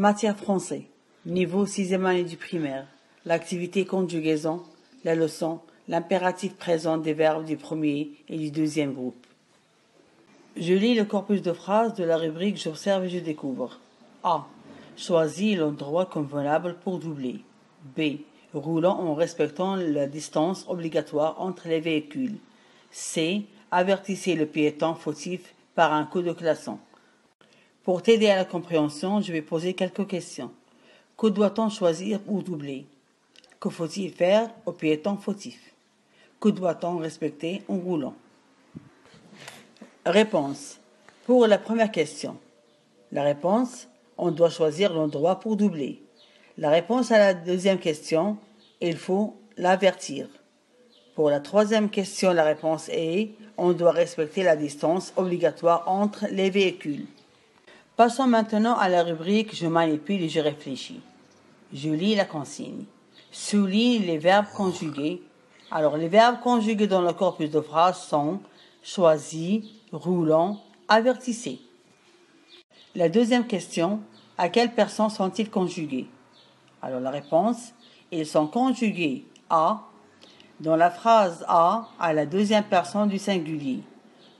Matière français, niveau 6e année du primaire, l'activité conjugaison, la leçon, l'impératif présent des verbes du premier et du deuxième groupe. Je lis le corpus de phrases de la rubrique J'observe et je découvre. A. Choisis l'endroit convenable pour doubler. B. Roulant en respectant la distance obligatoire entre les véhicules. C. Avertissez le piéton fautif par un coup de klaxon. Pour t'aider à la compréhension, je vais poser quelques questions. Que doit-on choisir ou doubler? Que faut-il faire au piéton fautif? Que doit-on respecter en roulant? Réponse. Pour la première question. La réponse, on doit choisir l'endroit pour doubler. La réponse à la deuxième question, il faut l'avertir. Pour la troisième question, la réponse est, on doit respecter la distance obligatoire entre les véhicules. Passons maintenant à la rubrique Je manipule et je réfléchis. Je lis la consigne. Souligne les verbes conjugués. Alors, les verbes conjugués dans le corpus de phrases sont choisi, roulant, avertissez. La deuxième question, à quelle personne sont-ils conjugués? Alors, la réponse, ils sont conjugués à, dans la phrase A, à la deuxième personne du singulier.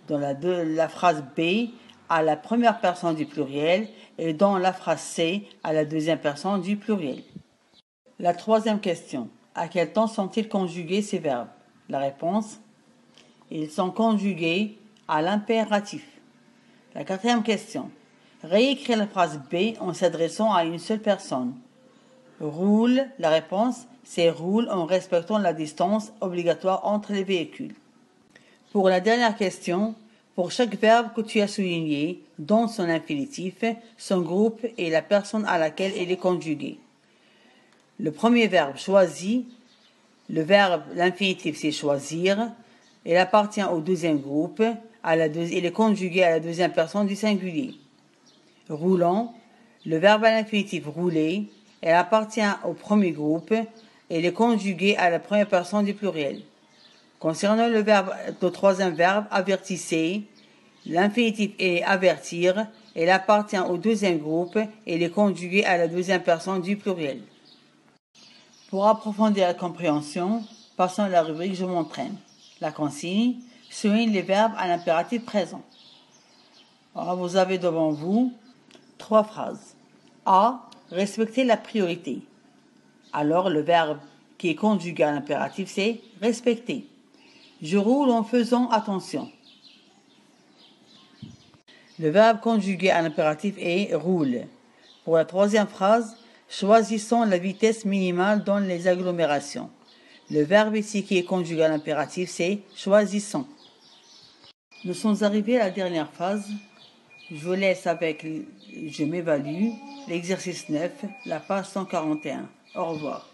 Dans la phrase B, à la première personne du pluriel et dans la phrase C à la deuxième personne du pluriel. La troisième question. À quel temps sont-ils conjugués ces verbes? La réponse. Ils sont conjugués à l'impératif. La quatrième question. Réécrire la phrase B en s'adressant à une seule personne. Roule. La réponse, c'est roule en respectant la distance obligatoire entre les véhicules. Pour la dernière question, pour chaque verbe que tu as souligné, dans son infinitif, son groupe et la personne à laquelle il est conjugué. Le premier verbe choisi, l'infinitif c'est choisir, il appartient au deuxième groupe, il est conjugué à la deuxième personne du singulier. Roulant, le verbe à l'infinitif rouler, il appartient au premier groupe, il est conjugué à la première personne du pluriel. Concernant le troisième verbe, avertissez, l'infinitif est avertir, il appartient au deuxième groupe et il est conjugué à la deuxième personne du pluriel. Pour approfondir la compréhension, passons à la rubrique Je m'entraîne. La consigne souligne les verbes à l'impératif présent. Alors, vous avez devant vous 3 phrases. A. Respecter la priorité. Alors, le verbe qui est conjugué à l'impératif, c'est respecter. Je roule en faisant attention. Le verbe conjugué à l'impératif est roule. Pour la troisième phrase, choisissons la vitesse minimale dans les agglomérations. Le verbe ici qui est conjugué à l'impératif, c'est choisissons. Nous sommes arrivés à la dernière phase. Je vous laisse avec Je m'évalue, l'exercice 9, la page 141. Au revoir.